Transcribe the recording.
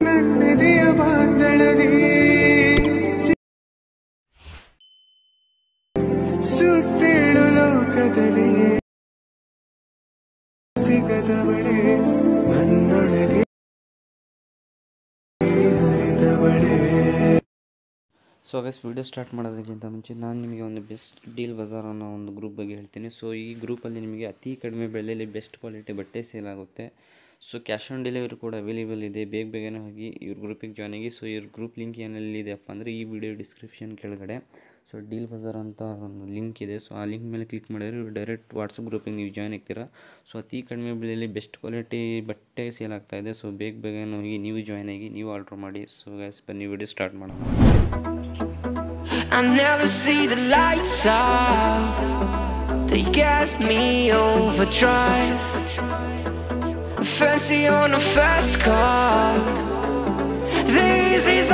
ನನ್ನೆದೆಯ ಬಾಂಧಳದಿ ಸುತ್ತೇಳು ಲೋಕದಲ್ಲಿ ಸಿಗದವಳೆ ನನ್ನೊಳಗೆ ಹರಿದವಳೆ. ಸೊ ಗೈಸ್, ವಿಡಿಯೋ ಸ್ಟಾರ್ಟ್ ಮಾಡೋದಕ್ಕಿಂತ ಮುಂಚೆ ನಾನು ನಿಮಗೆ ಒಂದು ಬೆಸ್ಟ್ ಡೀಲ್ ಬಜಾರ್ ಅನ್ನೋ ಒಂದು ಗ್ರೂಪ್ ಬಗ್ಗೆ ಹೇಳ್ತೀನಿ. ಸೊ ಈ ಗ್ರೂಪಲ್ಲಿ ನಿಮಗೆ ಅತಿ ಕಡಿಮೆ ಬೆಲೆಯಲ್ಲಿ ಬೆಸ್ಟ್ ಕ್ವಾಲಿಟಿ ಬಟ್ಟೆ ಸೇಲ್ ಆಗುತ್ತೆ. ಸೊ ಕ್ಯಾಶ್ ಆನ್ ಡೆಲಿವರಿ ಕೂಡ ಅವೈಲೇಬಲ್ ಇದೆ. ಬೇಗನೆ ಹೋಗಿ ಇವ್ರ ಗ್ರೂಪಿಗೆ ಜಾಯ್ನ್ ಆಗಿ. ಸೊ ಇವ್ರ ಗ್ರೂಪ್ ಲಿಂಕ್ ಏನೆಲ್ಲಿದೆಯಪ್ಪ ಅಂದರೆ ಈ ವಿಡಿಯೋ ಡಿಸ್ಕ್ರಿಪ್ಷನ್ ಕೆಳಗಡೆ ಸೊ ಡೀಲ್ ಬಜಾರ್ ಅಂತ ಒಂದು ಲಿಂಕ್ ಇದೆ. ಸೊ ಆ ಲಿಂಕ್ ಮೇಲೆ ಕ್ಲಿಕ್ ಮಾಡಿದರೆ ಡೈರೆಕ್ಟ್ ವಾಟ್ಸಪ್ ಗ್ರೂಪಿಗೆ ನೀವು ಜಾಯ್ನ್ ಆಗ್ತೀರಾ. ಸೊ ಅತಿ ಕಡಿಮೆ ಬೆಲೆಯಲ್ಲಿ ಬೆಸ್ಟ್ ಕ್ವಾಲಿಟಿ ಬಟ್ಟೆ ಸೇಲ್ ಆಗ್ತಾಯಿದೆ. ಸೊ ಬೇಗನೆ ಹೋಗಿ ನೀವು ಜಾಯ್ನ್ ಆಗಿ ನೀವು ಆರ್ಡ್ರ್ ಮಾಡಿ. ಸೊ ಗೈಸ್, ಬನ್ನಿ ವಿಡಿಯೋ ಸ್ಟಾರ್ಟ್ ಮಾಡೋಣ. I never see the lights out. They get me overdrive. Fancy on a fast car. This is